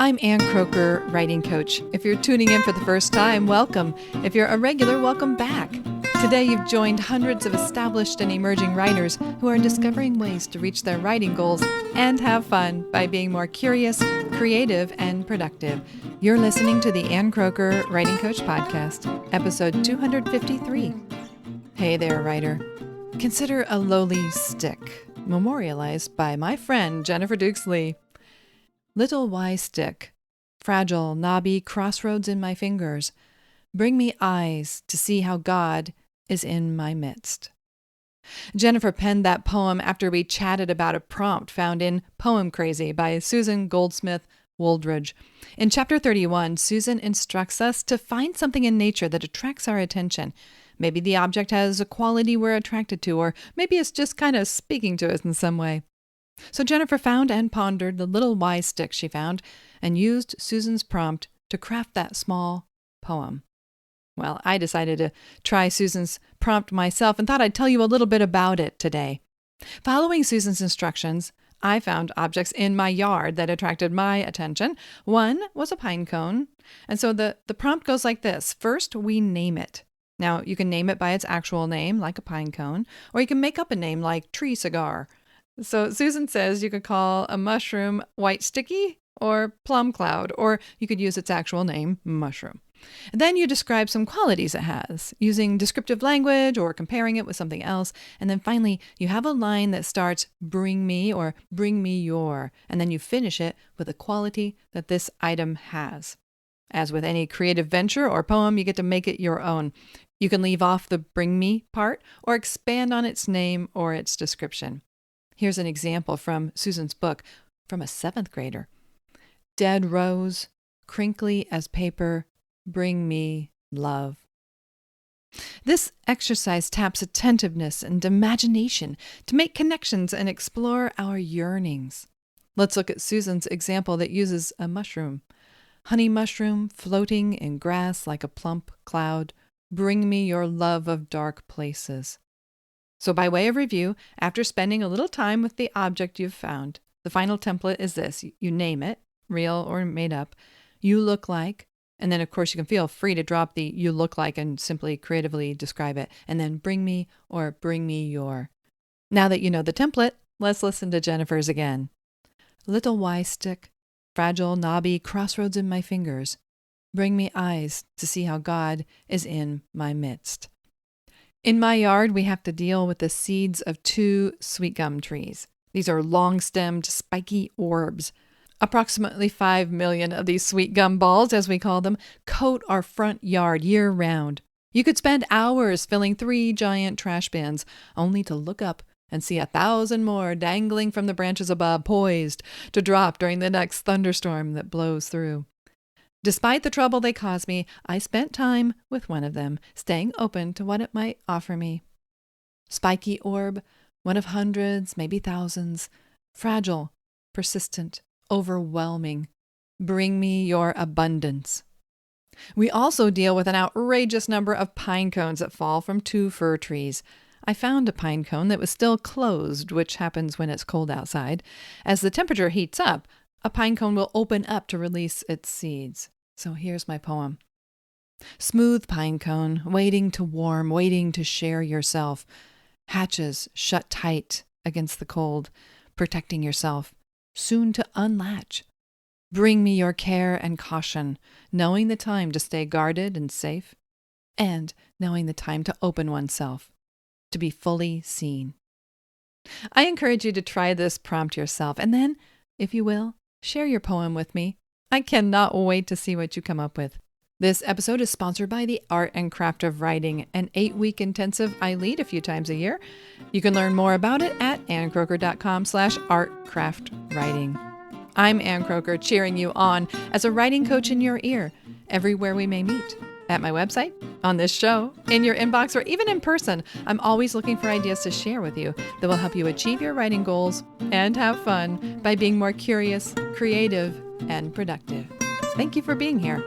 I'm Ann Croker, writing coach. If you're tuning in for the first time, welcome. If you're a regular, welcome back. Today you've joined hundreds of established and emerging writers who are discovering ways to reach their writing goals and have fun by being more curious, creative, and productive. You're listening to the Ann Croker Writing Coach Podcast, episode 253. Hey there, writer. Consider a lowly stick, memorialized by my friend Jennifer Dukes-Lee. Little wise stick, fragile, knobby crossroads in my fingers, bring me eyes to see how God is in my midst. Jennifer penned that poem after we chatted about a prompt found in Poemcrazy by Susan Goldsmith Wooldridge. In chapter 31, Susan instructs us to find something in nature that attracts our attention. Maybe the object has a quality we're attracted to, or maybe it's just kind of speaking to us in some way. So Jennifer found and pondered the little wise stick she found and used Susan's prompt to craft that small poem. Well, I decided to try Susan's prompt myself and thought I'd tell you a little bit about it today. Following Susan's instructions, I found objects in my yard that attracted my attention. One was a pine cone, and so the prompt goes like this. First, we name it. Now, you can name it by its actual name, like a pine cone, or you can make up a name like tree cigar. So Susan says you could call a mushroom white sticky or plum cloud, or you could use its actual name, mushroom. And then you describe some qualities it has, using descriptive language or comparing it with something else. And then finally, you have a line that starts bring me or bring me your, and then you finish it with a quality that this item has. As with any creative venture or poem, you get to make it your own. You can leave off the bring me part or expand on its name or its description. Here's an example from Susan's book from a 7th grader. Dead rose, crinkly as paper, bring me love. This exercise taps attentiveness and imagination to make connections and explore our yearnings. Let's look at Susan's example that uses a mushroom. Honey mushroom floating in grass like a plump cloud, bring me your love of dark places. So by way of review, after spending a little time with the object you've found, the final template is this. You name it, real or made up, you look like, and then of course you can feel free to drop the you look like and simply creatively describe it, and then bring me or bring me your. Now that you know the template, let's listen to Jennifer's again. Little wise stick, fragile, knobby crossroads in my fingers, bring me eyes to see how God is in my midst. In my yard, we have to deal with the seeds of 2 sweet gum trees. These are long-stemmed, spiky orbs. Approximately 5 million of these sweet gum balls, as we call them, coat our front yard year-round. You could spend hours filling 3 giant trash bins, only to look up and see 1,000 more dangling from the branches above, poised to drop during the next thunderstorm that blows through. Despite the trouble they caused me, I spent time with one of them, staying open to what it might offer me. Spiky orb, one of hundreds, maybe thousands, fragile, persistent, overwhelming. Bring me your abundance. We also deal with an outrageous number of pine cones that fall from 2 fir trees. I found a pine cone that was still closed, which happens when it's cold outside. As the temperature heats up, a pine cone will open up to release its seeds. So here's my poem. Smooth pine cone, waiting to warm, waiting to share yourself. Hatches shut tight against the cold, protecting yourself, soon to unlatch. Bring me your care and caution, knowing the time to stay guarded and safe, and knowing the time to open oneself, to be fully seen. I encourage you to try this prompt yourself, and then, if you will, share your poem with me. I cannot wait to see what you come up with. This episode is sponsored by the Art and Craft of Writing, an 8-week intensive I lead a few times a year. You can learn more about it at anncroker.com/artcraftwriting. I'm Ann Croker, cheering you on as a writing coach in your ear, everywhere we may meet. At my website, on this show, in your inbox, or even in person, I'm always looking for ideas to share with you that will help you achieve your writing goals and have fun by being more curious, creative, and productive. Thank you for being here.